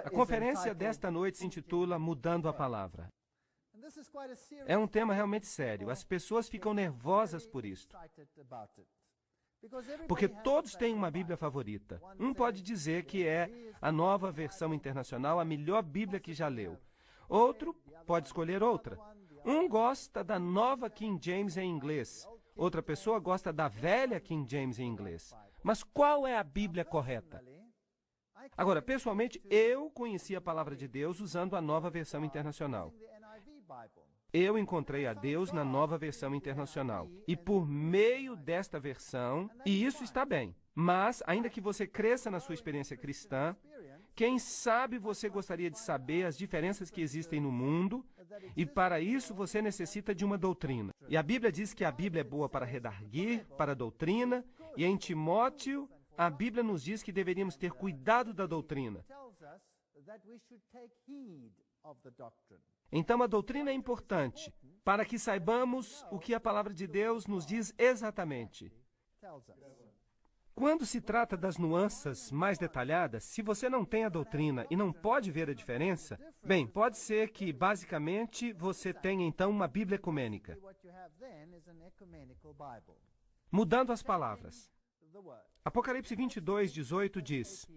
A conferência desta noite se intitula Mudando a Palavra. É um tema realmente sério. As pessoas ficam nervosas por isto. Porque todos têm uma Bíblia favorita. Um pode dizer que é a Nova Versão Internacional, a melhor Bíblia que já leu. Outro pode escolher outra. Um gosta da Nova King James em inglês. Outra pessoa gosta da velha King James em inglês. Mas qual é a Bíblia correta? Agora, pessoalmente, eu conheci a Palavra de Deus usando a Nova Versão Internacional. Eu encontrei a Deus na Nova Versão Internacional. E por meio desta versão, e isso está bem, mas ainda que você cresça na sua experiência cristã, quem sabe você gostaria de saber as diferenças que existem no mundo, e para isso você necessita de uma doutrina. E a Bíblia diz que a Bíblia é boa para redarguir, para a doutrina, e em Timóteo, a Bíblia nos diz que deveríamos ter cuidado da doutrina. Então, a doutrina é importante para que saibamos o que a Palavra de Deus nos diz exatamente. Quando se trata das nuances mais detalhadas, se você não tem a doutrina e não pode ver a diferença, bem, pode ser que, basicamente, você tenha, então, uma Bíblia ecumênica. Mudando as palavras. Apocalipse 22:18 diz: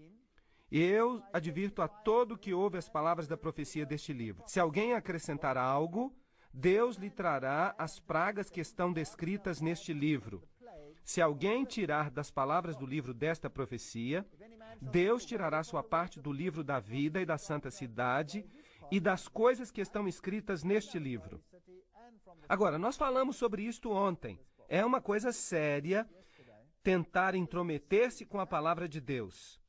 "E eu advirto a todo que ouve as palavras da profecia deste livro. Se alguém acrescentar algo, Deus lhe trará as pragas que estão descritas neste livro. Se alguém tirar das palavras do livro desta profecia, Deus tirará sua parte do livro da vida e da santa cidade e das coisas que estão escritas neste livro." Agora, nós falamos sobre isto ontem. É uma coisa séria tentar intrometer-se com a palavra de Deus.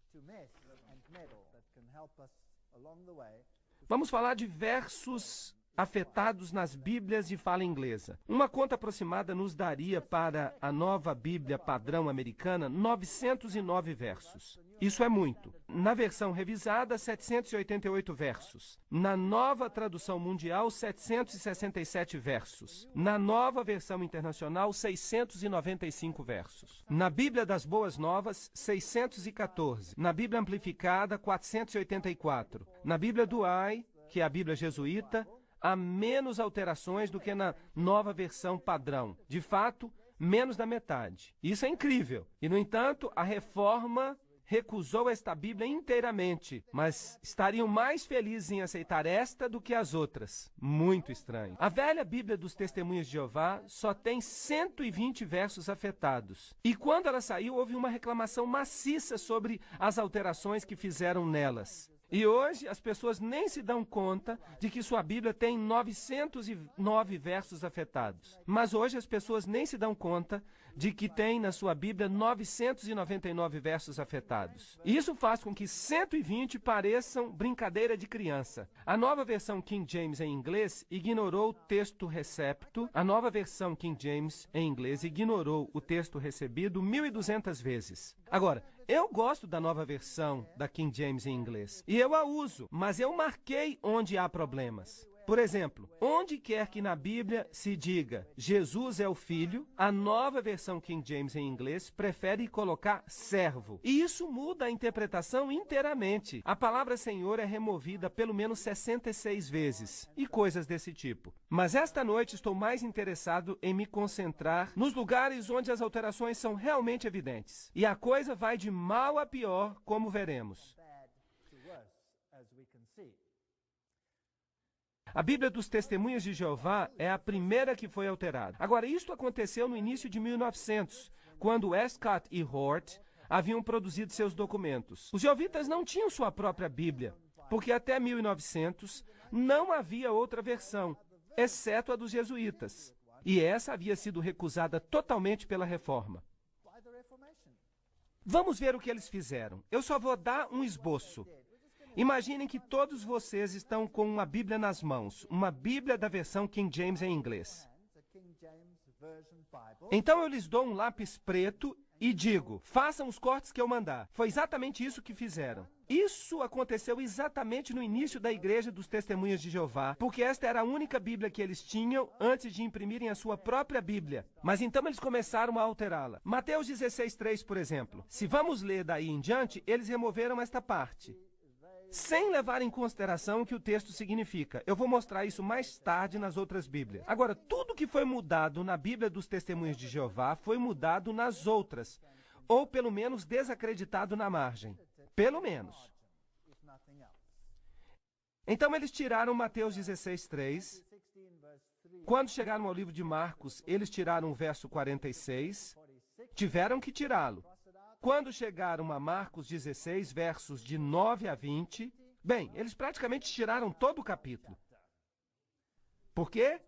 Vamos falar de versos afetados nas Bíblias de fala inglesa. Uma conta aproximada nos daria para a nova Bíblia padrão americana 909 versos. Isso é muito. Na versão revisada, 788 versos. Na nova tradução mundial, 767 versos. Na nova versão internacional, 695 versos. Na Bíblia das Boas Novas, 614. Na Bíblia amplificada, 484. Na Bíblia Douay, que é a Bíblia jesuíta, há menos alterações do que na nova versão padrão. De fato, menos da metade. Isso é incrível. E, no entanto, a Reforma recusou esta Bíblia inteiramente, mas estariam mais felizes em aceitar esta do que as outras. Muito estranho. A velha Bíblia dos Testemunhas de Jeová só tem 120 versos afetados. E quando ela saiu, houve uma reclamação maciça sobre as alterações que fizeram nelas. E hoje as pessoas nem se dão conta de que sua Bíblia tem 909 versos afetados. Mas hoje as pessoas nem se dão conta de que tem na sua Bíblia 999 versos afetados. E isso faz com que 120 pareçam brincadeira de criança. A nova versão King James em inglês ignorou o texto recepto. A nova versão King James em inglês ignorou o texto recebido 1.200 vezes. Agora, eu gosto da nova versão da King James em inglês. E eu a uso, mas eu marquei onde há problemas. Por exemplo, onde quer que na Bíblia se diga Jesus é o Filho, a nova versão King James em inglês prefere colocar servo. E isso muda a interpretação inteiramente. A palavra Senhor é removida pelo menos 66 vezes. E coisas desse tipo. Mas esta noite estou mais interessado em me concentrar nos lugares onde as alterações são realmente evidentes. E a coisa vai de mal a pior, como veremos. A Bíblia dos Testemunhas de Jeová é a primeira que foi alterada. Agora, isto aconteceu no início de 1900, quando Westcott e Hort haviam produzido seus documentos. Os jeovitas não tinham sua própria Bíblia, porque até 1900 não havia outra versão, exceto a dos jesuítas. E essa havia sido recusada totalmente pela Reforma. Vamos ver o que eles fizeram. Eu só vou dar um esboço. Imaginem que todos vocês estão com uma Bíblia nas mãos, uma Bíblia da versão King James em inglês. Então eu lhes dou um lápis preto e digo, façam os cortes que eu mandar. Foi exatamente isso que fizeram. Isso aconteceu exatamente no início da Igreja dos Testemunhas de Jeová, porque esta era a única Bíblia que eles tinham antes de imprimirem a sua própria Bíblia. Mas então eles começaram a alterá-la. Mateus 16:3, por exemplo. Se vamos ler daí em diante, eles removeram esta parte. sem levar em consideração o que o texto significa. Eu vou mostrar isso mais tarde nas outras Bíblias. Agora, tudo que foi mudado na Bíblia dos Testemunhos de Jeová foi mudado nas outras, ou pelo menos desacreditado na margem. Pelo menos. Então eles tiraram Mateus 16:3. Quando chegaram ao livro de Marcos, eles tiraram o verso 46. Tiveram que tirá-lo. Quando chegaram a Marcos 16, versos de 9 a 20, bem, eles praticamente tiraram todo o capítulo. Por quê?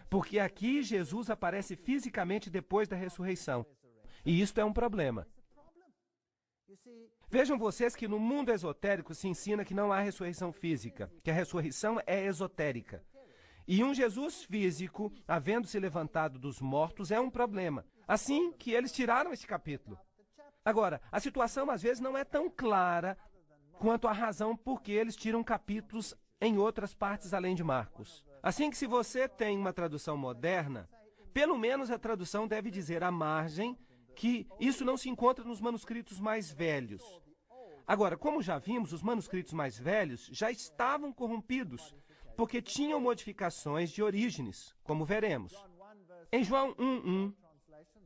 Porque aqui Jesus aparece fisicamente depois da ressurreição. E isto é um problema. Vejam vocês que no mundo esotérico se ensina que não há ressurreição física, que a ressurreição é esotérica. E um Jesus físico, havendo se levantado dos mortos, é um problema. Assim que eles tiraram este capítulo. Agora, a situação às vezes não é tão clara quanto a razão por que eles tiram capítulos em outras partes além de Marcos. Assim que se você tem uma tradução moderna, pelo menos a tradução deve dizer à margem que isso não se encontra nos manuscritos mais velhos. Agora, como já vimos, os manuscritos mais velhos já estavam corrompidos, porque tinham modificações de Orígenes, como veremos. Em João 1:1,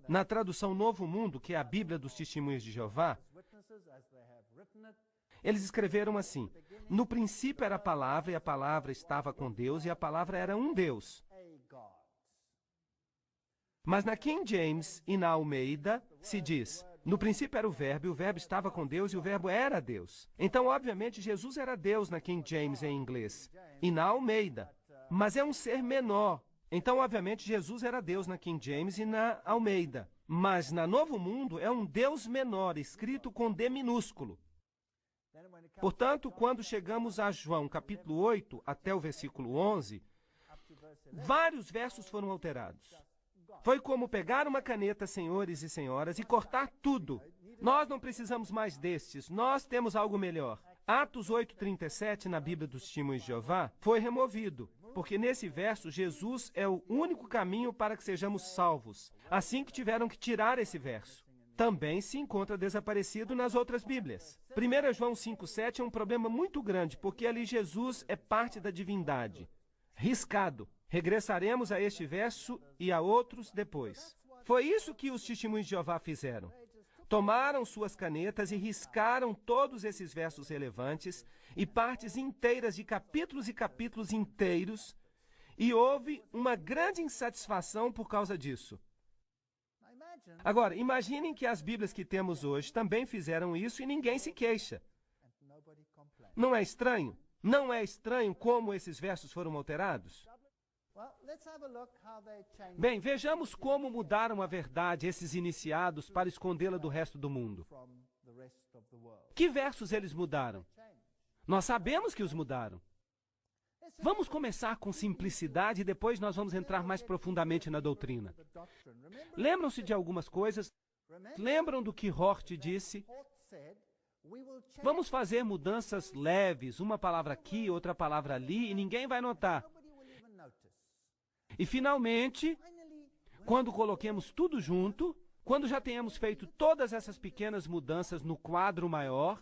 na tradução Novo Mundo, que é a Bíblia dos Testemunhos de Jeová, eles escreveram assim: no princípio era a palavra, e a palavra estava com Deus, e a palavra era um Deus. Mas na King James e na Almeida se diz: no princípio era o verbo, e o verbo estava com Deus, e o verbo era Deus. Então, obviamente, Jesus era Deus na King James em inglês e na Almeida, mas é um ser menor. Então, obviamente, Jesus era Deus na King James e na Almeida, mas na Novo Mundo é um Deus menor, escrito com D minúsculo. Portanto, quando chegamos a João capítulo 8 até o versículo 11, vários versos foram alterados. Foi como pegar uma caneta, senhores e senhoras, e cortar tudo. Nós não precisamos mais destes, nós temos algo melhor. Atos 8:37, na Bíblia dos Testemunhos de Jeová, foi removido, porque nesse verso Jesus é o único caminho para que sejamos salvos. Assim que tiveram que tirar esse verso. Também se encontra desaparecido nas outras Bíblias. 1 João 5:7 é um problema muito grande, porque ali Jesus é parte da divindade. Riscado. Regressaremos a este verso e a outros depois. Foi isso que os Testemunhos de Jeová fizeram. Tomaram suas canetas e riscaram todos esses versos relevantes e partes inteiras de capítulos e capítulos inteiros, e houve uma grande insatisfação por causa disso. Agora, imaginem que as Bíblias que temos hoje também fizeram isso e ninguém se queixa. Não é estranho? Não é estranho como esses versos foram alterados? Bem, vejamos como mudaram a verdade esses iniciados para escondê-la do resto do mundo. Que versos eles mudaram? Nós sabemos que os mudaram. Vamos começar com simplicidade e depois nós vamos entrar mais profundamente na doutrina. Lembram-se de algumas coisas? Lembram do que Hort disse? Vamos fazer mudanças leves, uma palavra aqui, outra palavra ali, e ninguém vai notar. E, finalmente, quando coloquemos tudo junto, quando já tenhamos feito todas essas pequenas mudanças no quadro maior,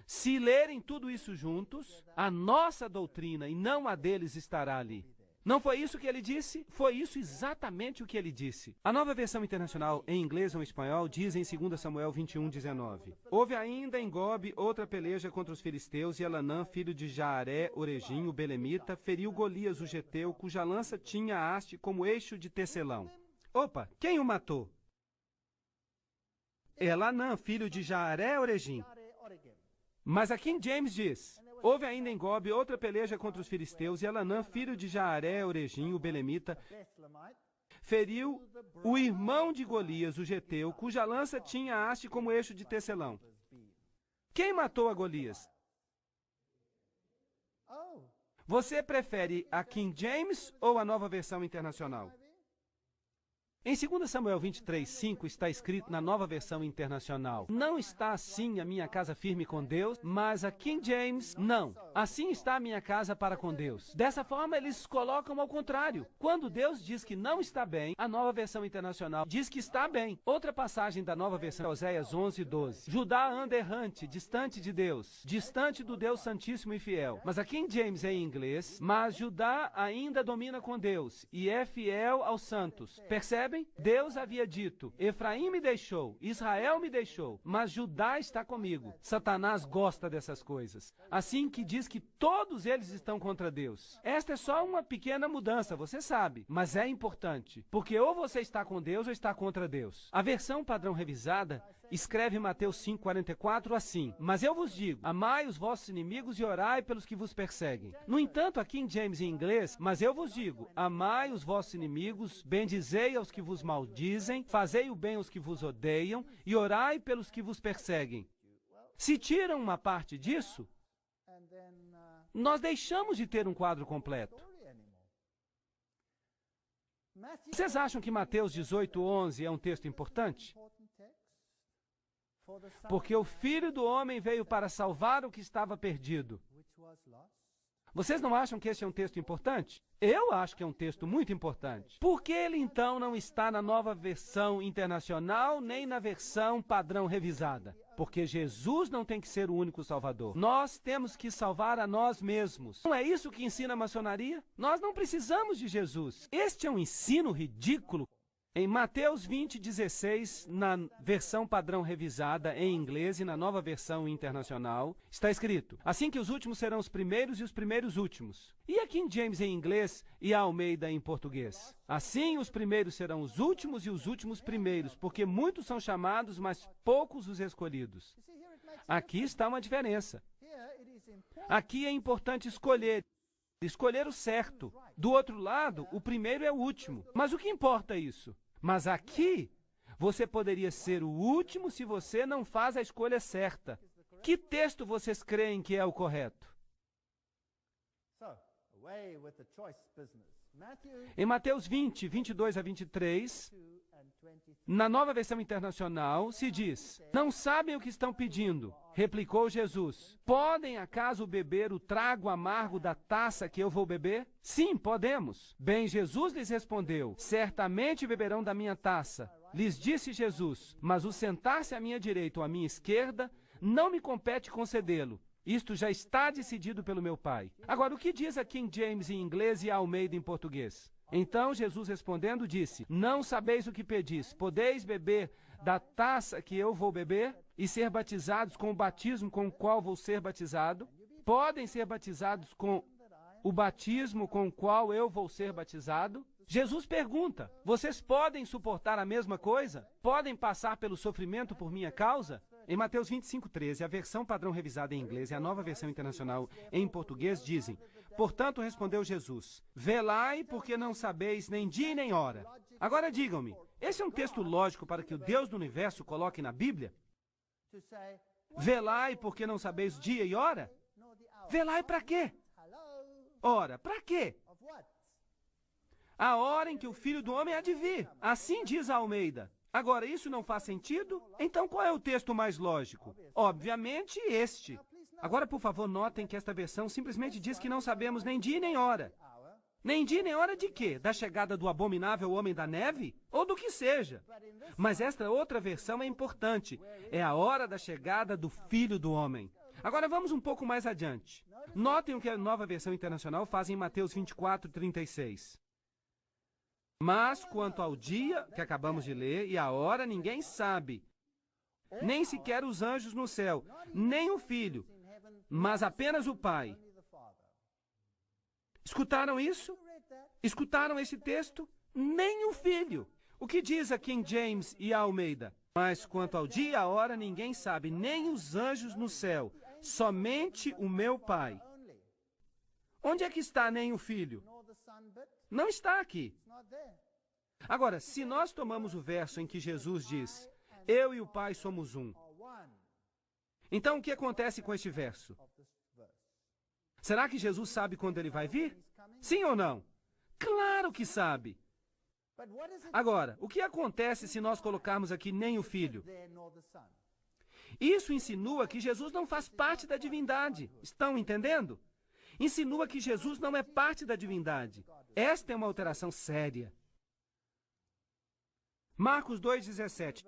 se lerem tudo isso juntos, a nossa doutrina e não a deles estará ali. Não foi isso que ele disse? Foi isso exatamente o que ele disse. A Nova Versão Internacional, em inglês ou em espanhol, diz em 2 Samuel 21:19. Houve ainda em Gobe outra peleja contra os filisteus, e Elanã, filho de Jaaré, Orejim, o belemita, feriu Golias, o geteu, cuja lança tinha haste como eixo de tecelão. Opa, quem o matou? Elanã, filho de Jaaré, Orejim. Mas a King James diz: houve ainda em Gobe outra peleja contra os filisteus, e Elanã, filho de Jaaré, Orejim, o belemita, feriu o irmão de Golias, o geteu, cuja lança tinha haste como eixo de tecelão. Quem matou a Golias? Você prefere a King James ou a Nova Versão Internacional? Em 2 Samuel 23:5 está escrito na Nova Versão Internacional: não está assim a minha casa firme com Deus, mas a King James, não. Assim está a minha casa para com Deus. Dessa forma, eles colocam ao contrário. Quando Deus diz que não está bem, a Nova Versão Internacional diz que está bem. Outra passagem da Nova Versão é Oséias 11:12. Judá anda errante, distante de Deus, distante do Deus Santíssimo e Fiel. Mas a King James é em inglês, mas Judá ainda domina com Deus e é fiel aos santos. Percebe? Deus havia dito: Efraim me deixou, Israel me deixou, mas Judá está comigo. Satanás gosta dessas coisas. Assim que diz que todos eles estão contra Deus. Esta é só uma pequena mudança, você sabe, mas é importante, porque ou você está com Deus ou está contra Deus. A versão padrão revisada escreve Mateus 5:44 assim: mas eu vos digo, amai os vossos inimigos e orai pelos que vos perseguem. No entanto, a King James em inglês: mas eu vos digo, amai os vossos inimigos, bendizei aos que vos maldizem, fazei o bem aos que vos odeiam e orai pelos que vos perseguem. Se tiram uma parte disso, nós deixamos de ter um quadro completo. Vocês acham que Mateus 18:11 é um texto importante? Porque o Filho do Homem veio para salvar o que estava perdido. Vocês não acham que esse é um texto importante? Eu acho que é um texto muito importante. Por que ele então não está na Nova Versão Internacional nem na versão padrão revisada? Porque Jesus não tem que ser o único salvador. Nós temos que salvar a nós mesmos. Não é isso que ensina a maçonaria? Nós não precisamos de Jesus. Este é um ensino ridículo. Em Mateus 20:16, na versão padrão revisada em inglês e na Nova Versão Internacional, está escrito: assim que os últimos serão os primeiros e os primeiros últimos. E a King James em inglês e a Almeida em português: assim os primeiros serão os últimos e os últimos primeiros, porque muitos são chamados, mas poucos os escolhidos. Aqui está uma diferença. Aqui é importante escolher o certo. Do outro lado, o primeiro é o último. Mas o que importa isso? Mas aqui, você poderia ser o último se você não faz a escolha certa. Que texto vocês creem que é o correto? Em Mateus 20:22-23, na Nova Versão Internacional, se diz: não sabem o que estão pedindo. Replicou Jesus: podem acaso beber o trago amargo da taça que eu vou beber? Sim, podemos. Bem, Jesus lhes respondeu: certamente beberão da minha taça. Lhes disse Jesus: mas o sentar-se à minha direita ou à minha esquerda, não me compete concedê-lo. Isto já está decidido pelo meu Pai. Agora, o que diz a King James em inglês e a Almeida em português? Então Jesus respondendo disse: não sabeis o que pedis. Podeis beber da taça que eu vou beber e ser batizados com o batismo com o qual vou ser batizado? Podem ser batizados com o batismo com o qual eu vou ser batizado? Jesus pergunta: vocês podem suportar a mesma coisa? Podem passar pelo sofrimento por minha causa? Em Mateus 25:13, a versão padrão revisada em inglês e a Nova Versão Internacional em português dizem: portanto, respondeu Jesus: velai, porque não sabeis nem dia nem hora. Agora digam-me, esse é um texto lógico para que o Deus do universo coloque na Bíblia? Velai, porque não sabeis dia e hora? Velai para quê? Ora, para quê? A hora em que o Filho do Homem há de vir. Assim diz a Almeida. Agora, isso não faz sentido? Então, qual é o texto mais lógico? Obviamente, este. Agora, por favor, notem que esta versão simplesmente diz que não sabemos nem dia nem hora. Nem dia nem hora de quê? Da chegada do abominável homem da neve? Ou do que seja. Mas esta outra versão é importante. É a hora da chegada do Filho do Homem. Agora, vamos um pouco mais adiante. Notem o que a Nova Versão Internacional faz em Mateus 24:36. Mas quanto ao dia que acabamos de ler e a hora, ninguém sabe, nem sequer os anjos no céu, nem o Filho, mas apenas o Pai. Escutaram isso? Escutaram esse texto? Nem o Filho. O que diz a King James e a Almeida? Mas quanto ao dia e a hora, ninguém sabe, nem os anjos no céu, somente o meu Pai. Onde é que está nem o Filho? Não está aqui. Agora, se nós tomamos o verso em que Jesus diz: eu e o Pai somos um, então o que acontece com este verso? Será que Jesus sabe quando ele vai vir? Sim ou não? Claro que sabe. Agora, o que acontece se nós colocarmos aqui nem o Filho? Isso insinua que Jesus não faz parte da divindade. Estão entendendo? Insinua que Jesus não é parte da divindade. Esta é uma alteração séria. Marcos 2,17.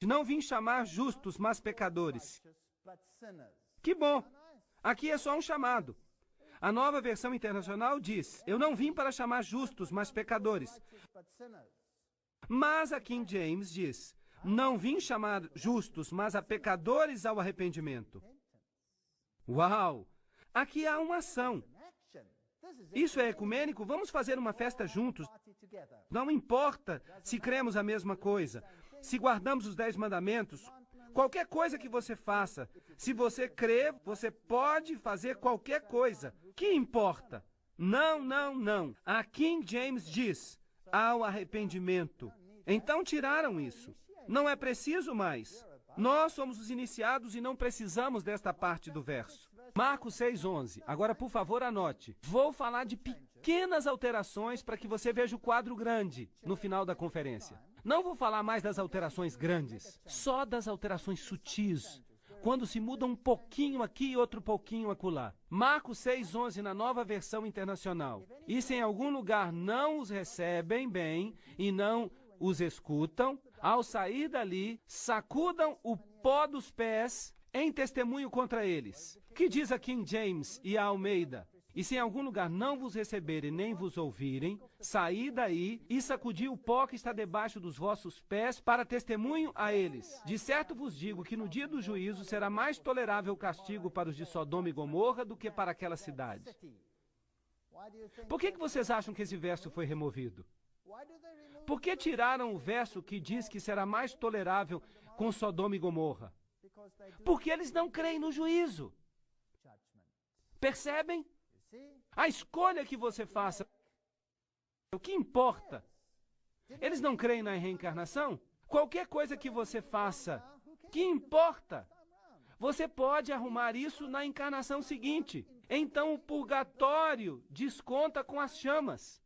Não vim chamar justos, mas pecadores. Que bom! Aqui é só um chamado. A Nova Versão Internacional diz: eu não vim para chamar justos, mas pecadores. Mas a King James diz: não vim chamar justos, mas a pecadores ao arrependimento. Uau! Aqui há uma ação. Isso é ecumênico? Vamos fazer uma festa juntos. Não importa se cremos a mesma coisa, se guardamos os 10 mandamentos, qualquer coisa que você faça. Se você crê, você pode fazer qualquer coisa. Que importa? Não, não, não. A King James diz: ao arrependimento. Então tiraram isso. Não é preciso mais. Nós somos os iniciados e não precisamos desta parte do verso. Marcos 6,11. Agora, por favor, anote. Vou falar de pequenas alterações para que você veja o quadro grande no final da conferência. Não vou falar mais das alterações grandes, só das alterações sutis, quando se muda um pouquinho aqui e outro pouquinho acolá. Marcos 6,11 na Nova Versão Internacional. E se em algum lugar não os recebem bem e não os escutam, ao sair dali, sacudam o pó dos pés em testemunho contra eles. Que diz a King James e a Almeida? E se em algum lugar não vos receberem nem vos ouvirem, saí daí e sacudi o pó que está debaixo dos vossos pés para testemunho a eles. De certo vos digo que no dia do juízo será mais tolerável o castigo para os de Sodoma e Gomorra do que para aquela cidade. Por que vocês acham que esse verso foi removido? Por que tiraram o verso que diz que será mais tolerável com Sodoma e Gomorra? Porque eles não creem no juízo. Percebem? A escolha que você faça, o que importa? Eles não creem na reencarnação? Qualquer coisa que você faça, que importa? Você pode arrumar isso na encarnação seguinte. Então o purgatório desconta com as chamas.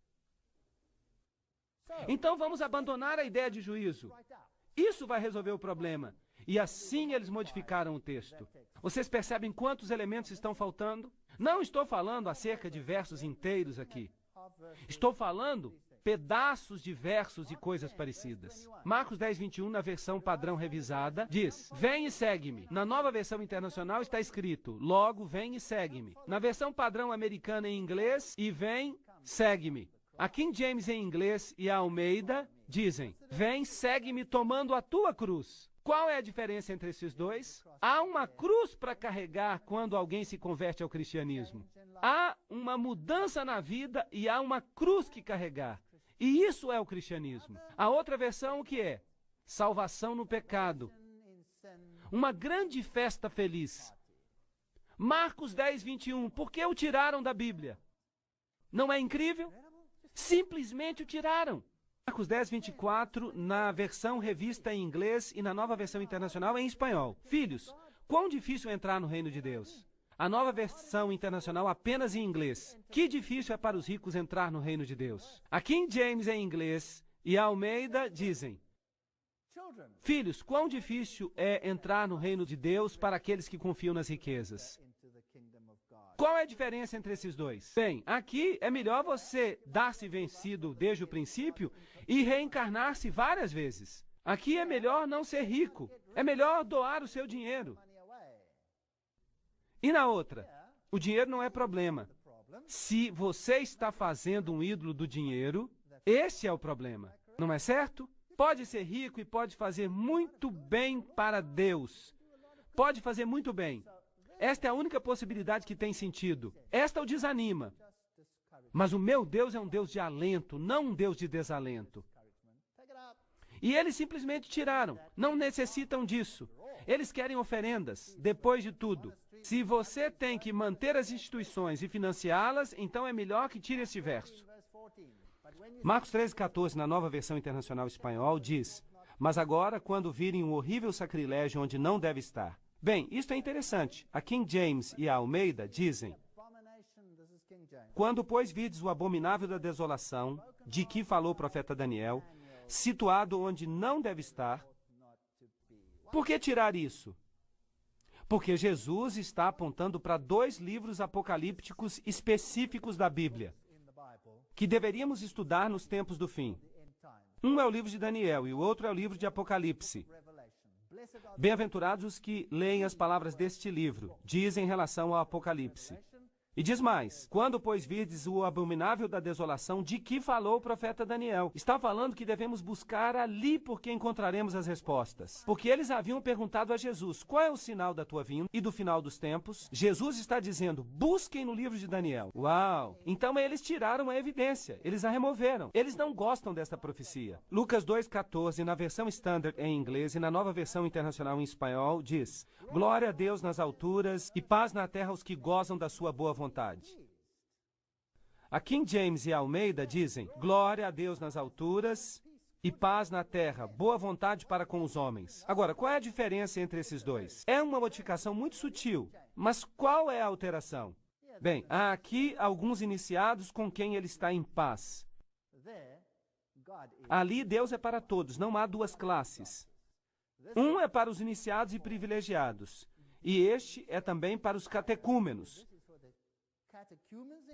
Então vamos abandonar a ideia de juízo. Isso vai resolver o problema. E assim eles modificaram o texto. Vocês percebem quantos elementos estão faltando? Não estou falando acerca de versos inteiros aqui. Estou falando pedaços de versos e coisas parecidas. Marcos 10:21, na versão padrão revisada, diz: vem e segue-me. Na Nova Versão Internacional está escrito: logo vem e segue-me. Na versão padrão americana em inglês, e vem, segue-me. A King James em inglês e a Almeida dizem: vem, segue-me tomando a tua cruz. Qual é a diferença entre esses dois? Há uma cruz para carregar quando alguém se converte ao cristianismo. Há uma mudança na vida e há uma cruz que carregar. E isso é o cristianismo. A outra versão, o que é? Salvação no pecado. Uma grande festa feliz. Marcos 10:21. Por que o tiraram da Bíblia? Não é incrível? Simplesmente o tiraram. Marcos 10:24, na versão revista em inglês e na Nova Versão Internacional em espanhol. Filhos, quão difícil é entrar no reino de Deus. A Nova Versão Internacional apenas em inglês. Que difícil é para os ricos entrar no reino de Deus. A King James em inglês e a Almeida dizem: filhos, quão difícil é entrar no reino de Deus para aqueles que confiam nas riquezas. Qual é a diferença entre esses dois? Bem, aqui é melhor você dar-se vencido desde o princípio e reencarnar-se várias vezes. Aqui é melhor não ser rico. É melhor doar o seu dinheiro. E na outra, o dinheiro não é problema. Se você está fazendo um ídolo do dinheiro, esse é o problema. Não é certo? Pode ser rico e pode fazer muito bem para Deus. Pode fazer muito bem. Esta é a única possibilidade que tem sentido. Esta o desanima. Mas o meu Deus é um Deus de alento, não um Deus de desalento. E eles simplesmente tiraram. Não necessitam disso. Eles querem oferendas, depois de tudo. Se você tem que manter as instituições e financiá-las, então é melhor que tire esse verso. Marcos 13:14, na Nova Versão Internacional Espanhol, diz: mas agora, quando virem um horrível sacrilégio onde não deve estar. Bem, isto é interessante. A King James e a Almeida dizem: quando, pois, vides o abominável da desolação, de que falou o profeta Daniel, situado onde não deve estar. Por que tirar isso? Porque Jesus está apontando para 2 livros apocalípticos específicos da Bíblia, que deveríamos estudar nos tempos do fim. Um é o livro de Daniel e o outro é o livro de Apocalipse. Bem-aventurados os que leem as palavras deste livro, diz em relação ao Apocalipse. E diz mais, quando, pois, virdes o abominável da desolação, de que falou o profeta Daniel? Está falando que devemos buscar ali porque encontraremos as respostas. Porque eles haviam perguntado a Jesus, qual é o sinal da tua vinda e do final dos tempos? Jesus está dizendo, busquem no livro de Daniel. Uau! Então eles tiraram a evidência, eles a removeram. Eles não gostam desta profecia. Lucas 2,14, na versão Standard em inglês e na nova versão internacional em espanhol, diz, glória a Deus nas alturas e paz na terra aos que gozam da sua boa vontade. A King James e a Almeida dizem, glória a Deus nas alturas e paz na terra, boa vontade para com os homens. Agora, qual é a diferença entre esses dois? É uma modificação muito sutil, mas qual é a alteração? Bem, há aqui alguns iniciados com quem ele está em paz. Ali Deus é para todos, não há 2 classes. Um é para os iniciados e privilegiados, e este é também para os catecúmenos.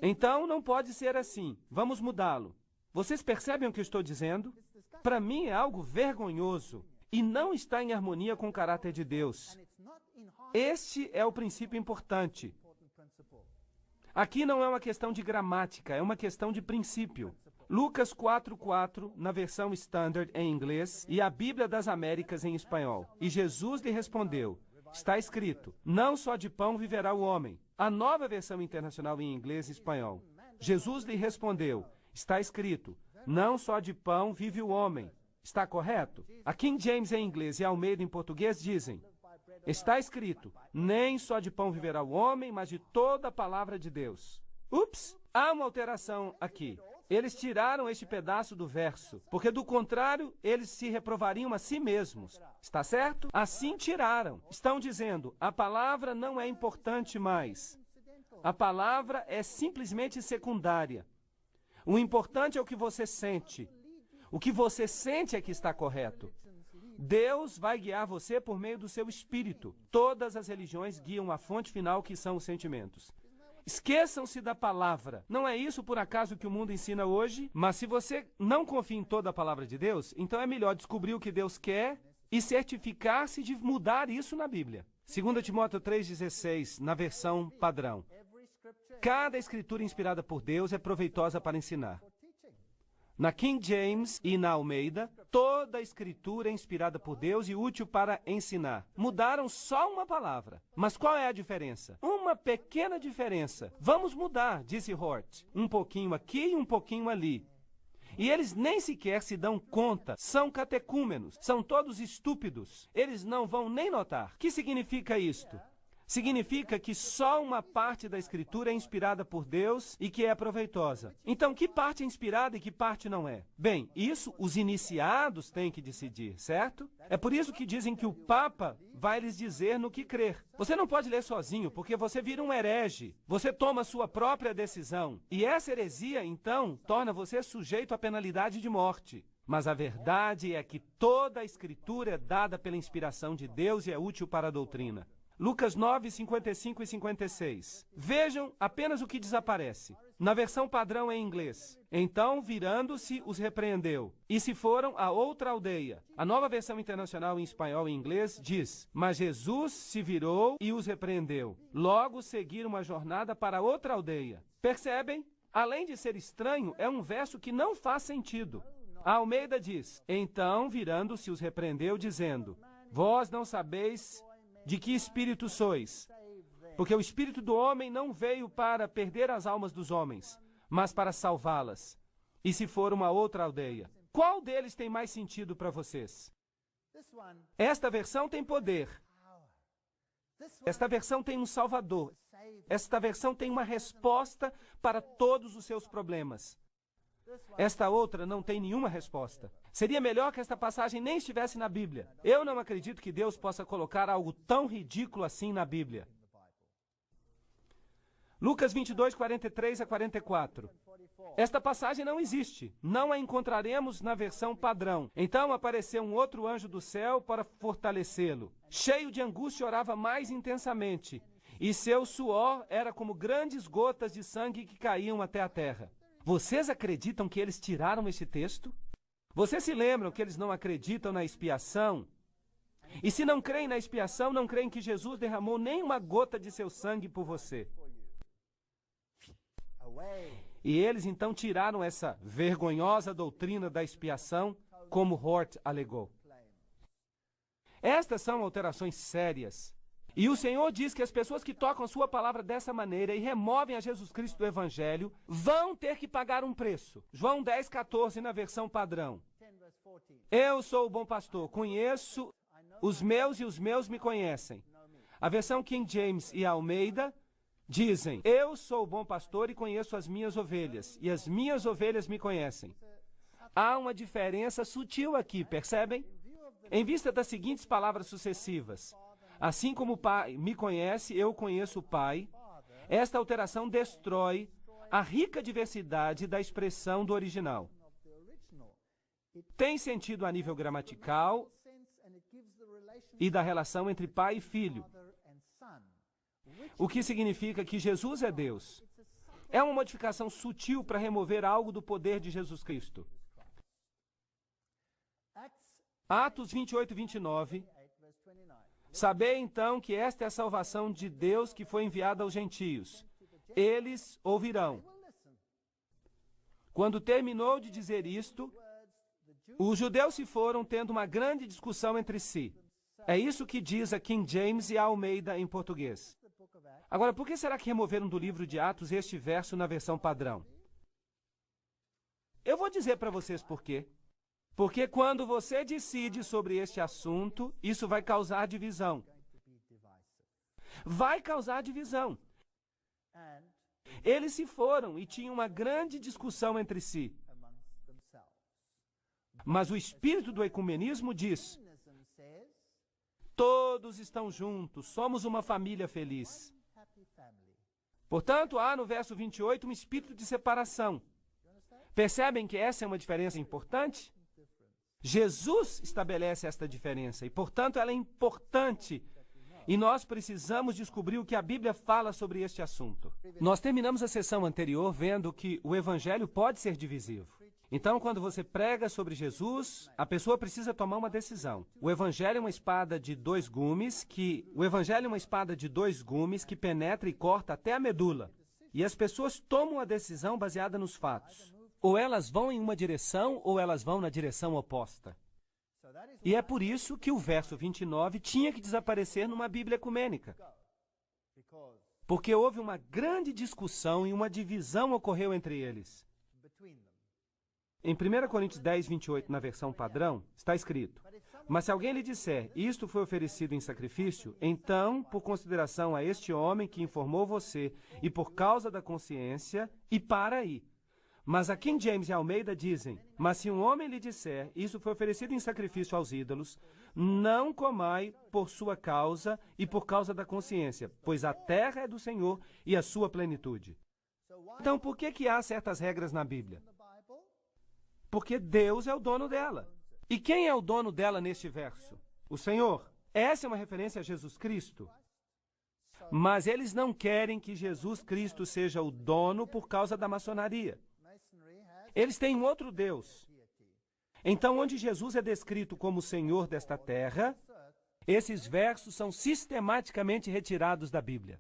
Então, não pode ser assim. Vamos mudá-lo. Vocês percebem o que eu estou dizendo? Para mim é algo vergonhoso e não está em harmonia com o caráter de Deus. Este é o princípio importante. Aqui não é uma questão de gramática, é uma questão de princípio. Lucas 4:4, na versão Standard em inglês, e a Bíblia das Américas em espanhol. E Jesus lhe respondeu, está escrito, não só de pão viverá o homem. A nova versão internacional em inglês e espanhol. Jesus lhe respondeu, está escrito, não só de pão vive o homem. Está correto? A King James em inglês e Almeida em português dizem, está escrito, nem só de pão viverá o homem, mas de toda a palavra de Deus. Ups! Há uma alteração aqui. Eles tiraram este pedaço do verso, porque do contrário, eles se reprovariam a si mesmos. Está certo? Assim tiraram. Estão dizendo, a palavra não é importante mais. A palavra é simplesmente secundária. O importante é o que você sente. O que você sente é que está correto. Deus vai guiar você por meio do seu espírito. Todas as religiões guiam a fonte final, que são os sentimentos. Esqueçam-se da palavra. Não é isso, por acaso, que o mundo ensina hoje? Mas se você não confia em toda a palavra de Deus, então é melhor descobrir o que Deus quer e certificar-se de mudar isso na Bíblia. 2 Timóteo 3,16, na versão padrão. Cada escritura inspirada por Deus é proveitosa para ensinar. Na King James e na Almeida, toda a escritura é inspirada por Deus e útil para ensinar. Mudaram só uma palavra. Mas qual é a diferença? Uma pequena diferença. Vamos mudar, disse Hort. Um pouquinho aqui e um pouquinho ali. E eles nem sequer se dão conta. São catecúmenos. São todos estúpidos. Eles não vão nem notar. O que significa isto? Significa que só uma parte da Escritura é inspirada por Deus e que é proveitosa. Então, que parte é inspirada e que parte não é? Bem, isso os iniciados têm que decidir, certo? É por isso que dizem que o Papa vai lhes dizer no que crer. Você não pode ler sozinho, porque você vira um herege. Você toma sua própria decisão. E essa heresia, então, torna você sujeito à penalidade de morte. Mas a verdade é que toda a Escritura é dada pela inspiração de Deus e é útil para a doutrina. Lucas 9, 55 e 56. Vejam apenas o que desaparece. Na versão padrão em inglês. Então, virando-se, os repreendeu. E se foram a outra aldeia. A nova versão internacional em espanhol e inglês diz, mas Jesus se virou e os repreendeu. Logo seguiram uma jornada para outra aldeia. Percebem? Além de ser estranho, é um verso que não faz sentido. A Almeida diz, então, virando-se, os repreendeu, dizendo, vós não sabeis de que espírito sois? Porque o espírito do homem não veio para perder as almas dos homens, mas para salvá-las. E se for uma outra aldeia? Qual deles tem mais sentido para vocês? Esta versão tem poder. Esta versão tem um salvador. Esta versão tem uma resposta para todos os seus problemas. Esta outra não tem nenhuma resposta. Seria melhor que esta passagem nem estivesse na Bíblia. Eu não acredito que Deus possa colocar algo tão ridículo assim na Bíblia. Lucas 22, 43 a 44. Esta passagem não existe. Não a encontraremos na versão padrão. Então apareceu um outro anjo do céu para fortalecê-lo. Cheio de angústia, orava mais intensamente, e seu suor era como grandes gotas de sangue que caíam até a terra. Vocês acreditam que eles tiraram este texto? Vocês se lembram que eles não acreditam na expiação? E se não creem na expiação, não creem que Jesus derramou nem uma gota de seu sangue por você. E eles então tiraram essa vergonhosa doutrina da expiação, como Hort alegou. Estas são alterações sérias. E o Senhor diz que as pessoas que tocam a sua palavra dessa maneira e removem a Jesus Cristo do Evangelho vão ter que pagar um preço. João 10,14 na versão padrão. Eu sou o bom pastor, conheço os meus e os meus me conhecem. A versão King James e Almeida dizem, eu sou o bom pastor e conheço as minhas ovelhas, e as minhas ovelhas me conhecem. Há uma diferença sutil aqui, percebem? Em vista das seguintes palavras sucessivas, assim como o Pai me conhece, eu conheço o Pai, esta alteração destrói a rica diversidade da expressão do original. Tem sentido a nível gramatical e da relação entre pai e filho, o que significa que Jesus é Deus. É uma modificação sutil para remover algo do poder de Jesus Cristo. Atos 28 e 29. Sabei então que esta é a salvação de Deus que foi enviada aos gentios. Eles ouvirão. Quando terminou de dizer isto, os judeus se foram tendo uma grande discussão entre si. É isso que diz a King James e a Almeida em português. Agora, por que será que removeram do livro de Atos este verso na versão padrão? Eu vou dizer para vocês por quê. Porque quando você decide sobre este assunto, isso vai causar divisão. Vai causar divisão. Eles se foram e tinham uma grande discussão entre si. Mas o espírito do ecumenismo diz, todos estão juntos, somos uma família feliz. Portanto, há no verso 28 um espírito de separação. Percebem que essa é uma diferença importante? Jesus estabelece esta diferença e, portanto, ela é importante. E nós precisamos descobrir o que a Bíblia fala sobre este assunto. Nós terminamos a sessão anterior vendo que o Evangelho pode ser divisivo. Então, quando você prega sobre Jesus, a pessoa precisa tomar uma decisão. O Evangelho é uma espada de dois gumes que penetra e corta até a medula. E as pessoas tomam a decisão baseada nos fatos. Ou elas vão em uma direção, ou elas vão na direção oposta. E é por isso que o verso 29 tinha que desaparecer numa Bíblia ecumênica. Porque houve uma grande discussão e uma divisão ocorreu entre eles. Em 1 Coríntios 10, 28, na versão padrão, está escrito, mas se alguém lhe disser, isto foi oferecido em sacrifício, então, por consideração a este homem que informou você, e por causa da consciência, e para aí. Mas a King James e Almeida dizem, mas se um homem lhe disser, isso foi oferecido em sacrifício aos ídolos, não comai por sua causa e por causa da consciência, pois a terra é do Senhor e a sua plenitude. Então, por que há certas regras na Bíblia? Porque Deus é o dono dela. E quem é o dono dela neste verso? O Senhor. Essa é uma referência a Jesus Cristo. Mas eles não querem que Jesus Cristo seja o dono por causa da maçonaria. Eles têm um outro Deus. Então, onde Jesus é descrito como o Senhor desta terra, esses versos são sistematicamente retirados da Bíblia.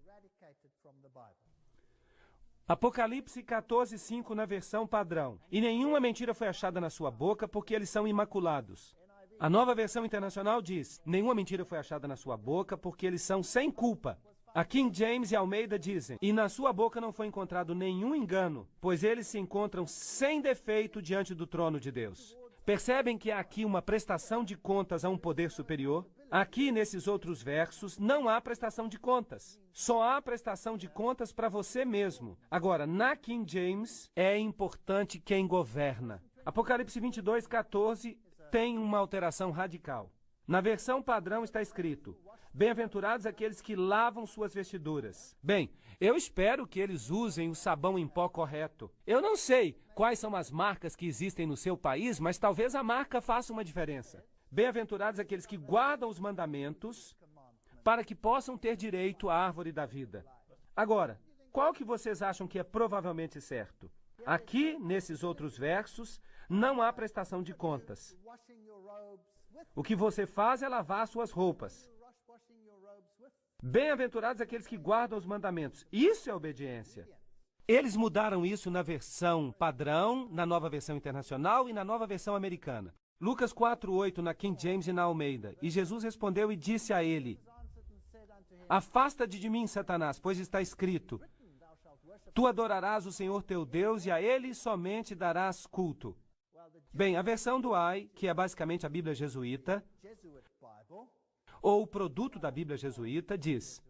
Apocalipse 14, 5 na versão padrão. E nenhuma mentira foi achada na sua boca, porque eles são imaculados. A Nova Versão Internacional diz, nenhuma mentira foi achada na sua boca, porque eles são sem culpa. A King James e Almeida dizem, e na sua boca não foi encontrado nenhum engano, pois eles se encontram sem defeito diante do trono de Deus. Percebem que há aqui uma prestação de contas a um poder superior? Aqui, nesses outros versos, não há prestação de contas. Só há prestação de contas para você mesmo. Agora, na King James, é importante quem governa. Apocalipse 22, 14 tem uma alteração radical. Na versão padrão está escrito: bem-aventurados aqueles que lavam suas vestiduras. Bem, eu espero que eles usem o sabão em pó correto. Eu não sei quais são as marcas que existem no seu país, mas talvez a marca faça uma diferença. Bem-aventurados aqueles que guardam os mandamentos para que possam ter direito à árvore da vida. Agora, qual que vocês acham que é provavelmente certo? Aqui, nesses outros versos, não há prestação de contas. O que você faz é lavar suas roupas. Bem-aventurados aqueles que guardam os mandamentos. Isso é obediência. Eles mudaram isso na versão padrão, na nova versão internacional e na nova versão americana. Lucas 4:8 na King James e na Almeida. E Jesus respondeu e disse a ele: afasta-te de mim, Satanás, pois está escrito: tu adorarás o Senhor teu Deus e a Ele somente darás culto. Bem, a versão do AI, que é basicamente a Bíblia jesuíta, ou o produto da Bíblia jesuíta, diz: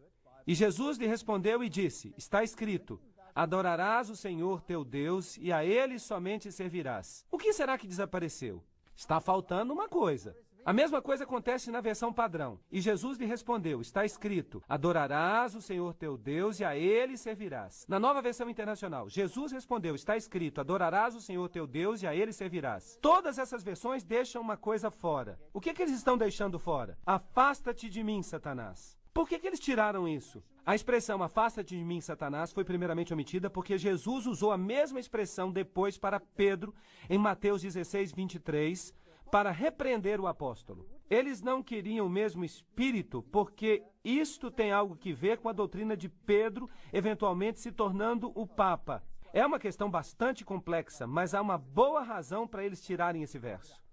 e Jesus lhe respondeu e disse: está escrito: adorarás o Senhor teu Deus e a Ele somente servirás. O que será que desapareceu? Está faltando uma coisa. A mesma coisa acontece na versão padrão. E Jesus lhe respondeu: está escrito: adorarás o Senhor teu Deus e a Ele servirás. Na nova versão internacional, Jesus respondeu: está escrito: adorarás o Senhor teu Deus e a Ele servirás. Todas essas versões deixam uma coisa fora. O que eles estão deixando fora? Afasta-te de mim, Satanás. Por que eles tiraram isso? A expressão afasta-te de mim, Satanás, foi primeiramente omitida porque Jesus usou a mesma expressão depois para Pedro em Mateus 16:23, para repreender o apóstolo. Eles não queriam o mesmo espírito, porque isto tem algo que ver com a doutrina de Pedro, eventualmente se tornando o Papa. É uma questão bastante complexa, mas há uma boa razão para eles tirarem esse verso.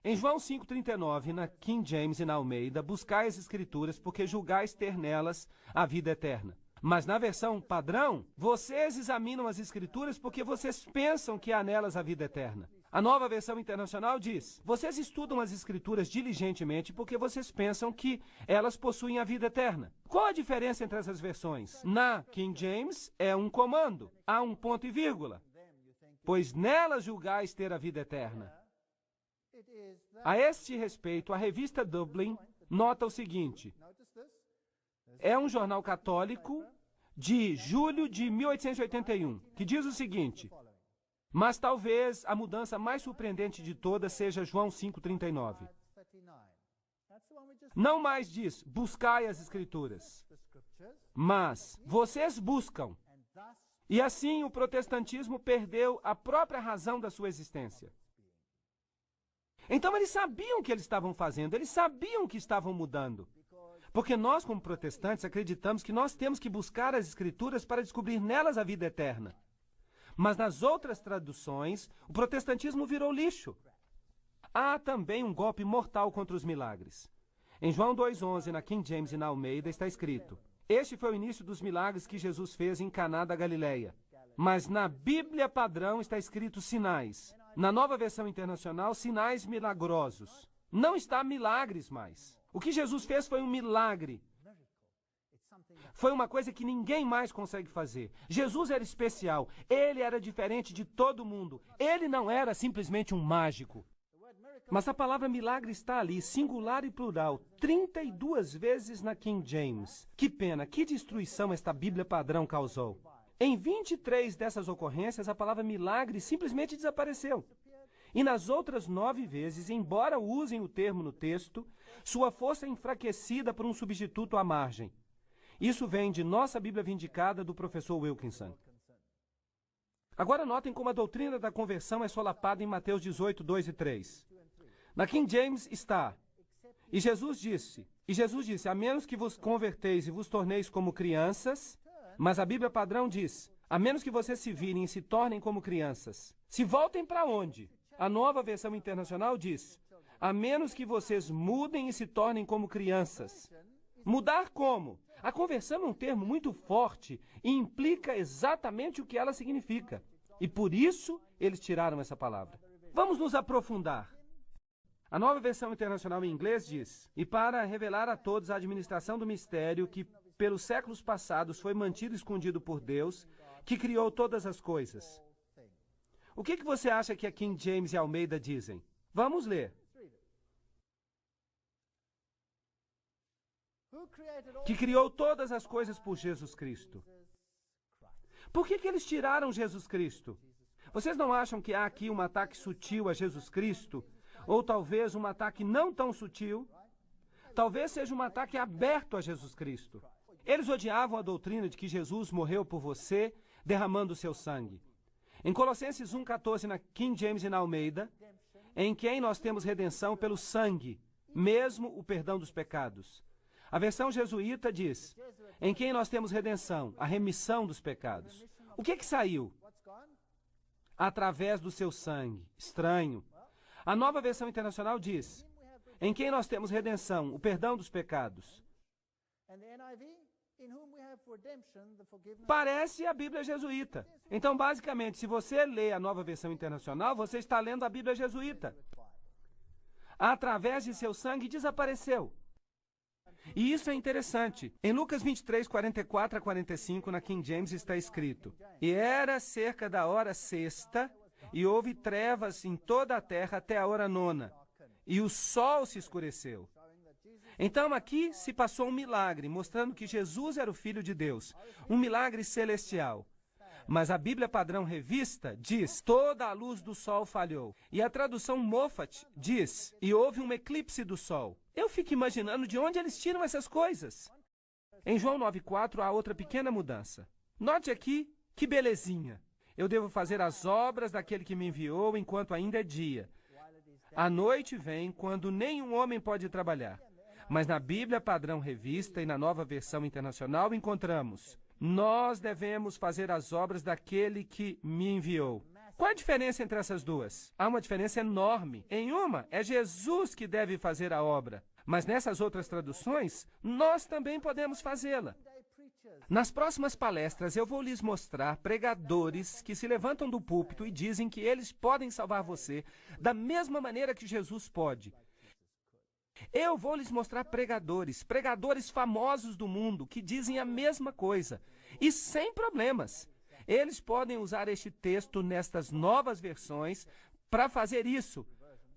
Em João 5:39, na King James e na Almeida, buscai as Escrituras, porque julgais ter nelas a vida eterna. Mas na versão padrão, vocês examinam as Escrituras porque vocês pensam que há nelas a vida eterna. A nova versão internacional diz: vocês estudam as Escrituras diligentemente porque vocês pensam que elas possuem a vida eterna. Qual a diferença entre essas versões? Na King James é um comando, há um ponto e vírgula. Pois nelas julgais ter a vida eterna. A este respeito, a revista Dublin nota o seguinte: é um jornal católico de julho de 1881, que diz o seguinte: mas talvez a mudança mais surpreendente de todas seja João 5:39. Não mais diz, buscai as Escrituras, mas vocês buscam. E assim o protestantismo perdeu a própria razão da sua existência. Então eles sabiam o que eles estavam fazendo, eles sabiam que estavam mudando. Porque nós, como protestantes, acreditamos que nós temos que buscar as Escrituras para descobrir nelas a vida eterna. Mas nas outras traduções, o protestantismo virou lixo. Há também um golpe mortal contra os milagres. Em João 2:11, na King James e na Almeida, está escrito: este foi o início dos milagres que Jesus fez em Caná da Galileia. Mas na Bíblia padrão está escrito sinais. Na nova versão internacional, sinais milagrosos. Não está milagres mais. O que Jesus fez foi um milagre. Foi uma coisa que ninguém mais consegue fazer. Jesus era especial. Ele era diferente de todo mundo. Ele não era simplesmente um mágico. Mas a palavra milagre está ali, singular e plural, 32 vezes na King James. Que pena, que destruição esta Bíblia padrão causou. Em 23 dessas ocorrências, a palavra milagre simplesmente desapareceu. E nas outras 9 vezes, embora usem o termo no texto, sua força é enfraquecida por um substituto à margem. Isso vem de Nossa Bíblia Vindicada, do professor Wilkinson. Agora notem como a doutrina da conversão é solapada em Mateus 18:2 e 3. Na King James está: e Jesus disse, a menos que vos converteis e vos torneis como crianças. Mas a Bíblia padrão diz: a menos que vocês se virem e se tornem como crianças. Se voltem para onde? A nova versão internacional diz: a menos que vocês mudem e se tornem como crianças. Mudar como? A conversão é um termo muito forte e implica exatamente o que ela significa. E por isso eles tiraram essa palavra. Vamos nos aprofundar. A nova versão internacional em inglês diz: e para revelar a todos a administração do mistério que pelos séculos passados foi mantido escondido por Deus, que criou todas as coisas. O que você acha que a King James e a Almeida dizem? Vamos ler. que criou todas as coisas por Jesus Cristo. Por que eles tiraram Jesus Cristo? Vocês não acham que há aqui um ataque sutil a Jesus Cristo? Ou talvez um ataque não tão sutil? Talvez seja um ataque aberto a Jesus Cristo. Eles odiavam a doutrina de que Jesus morreu por você, derramando o seu sangue. Em Colossenses 1,14, na King James e na Almeida, em quem nós temos redenção pelo sangue, mesmo o perdão dos pecados. A versão jesuíta diz, em quem nós temos redenção, a remissão dos pecados. O que saiu? Através do seu sangue. Estranho. A nova versão internacional diz, em quem nós temos redenção, o perdão dos pecados. Parece a Bíblia jesuíta. Então, basicamente, se você lê a nova versão internacional, você está lendo a Bíblia jesuíta. Através de seu sangue desapareceu. E isso é interessante. Em Lucas 23, 44 a 45, na King James, está escrito, e era cerca da hora sexta, e houve trevas em toda a terra até a hora nona, e o sol se escureceu. Então aqui se passou um milagre, mostrando que Jesus era o Filho de Deus, um milagre celestial. Mas a Bíblia Padrão Revista diz, toda a luz do sol falhou. E a tradução Moffat diz, e houve um eclipse do sol. Eu fico imaginando de onde eles tiram essas coisas. Em João 9,4 há outra pequena mudança. Note aqui, que belezinha. Eu devo fazer as obras daquele que me enviou enquanto ainda é dia. A noite vem quando nenhum homem pode trabalhar. Mas na Bíblia Padrão Revista e na nova versão internacional encontramos, nós devemos fazer as obras daquele que me enviou. Qual a diferença entre essas duas? Há uma diferença enorme. Em uma, é Jesus que deve fazer a obra. Mas nessas outras traduções, nós também podemos fazê-la. Nas próximas palestras, eu vou lhes mostrar pregadores que se levantam do púlpito e dizem que eles podem salvar você da mesma maneira que Jesus pode. Eu vou lhes mostrar pregadores famosos do mundo que dizem a mesma coisa, e sem problemas. Eles podem usar este texto nestas novas versões para fazer isso,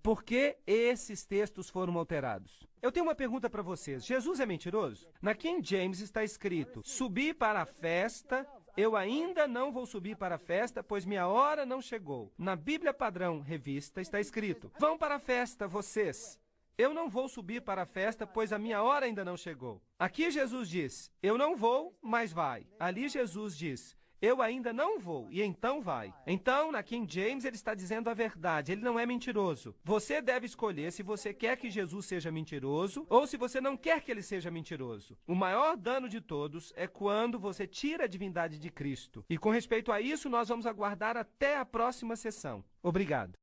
porque esses textos foram alterados. Eu tenho uma pergunta para vocês. Jesus é mentiroso? Na King James está escrito, subi para a festa, eu ainda não vou subir para a festa, pois minha hora não chegou. Na Bíblia Padrão Revista está escrito, vão para a festa, vocês. Eu não vou subir para a festa, pois a minha hora ainda não chegou. Aqui Jesus diz, eu não vou, mas vai. Ali Jesus diz, eu ainda não vou, e então vai. Então, na King James, ele está dizendo a verdade, ele não é mentiroso. Você deve escolher se você quer que Jesus seja mentiroso, ou se você não quer que ele seja mentiroso. O maior dano de todos é quando você tira a divindade de Cristo. E com respeito a isso, nós vamos aguardar até a próxima sessão. Obrigado.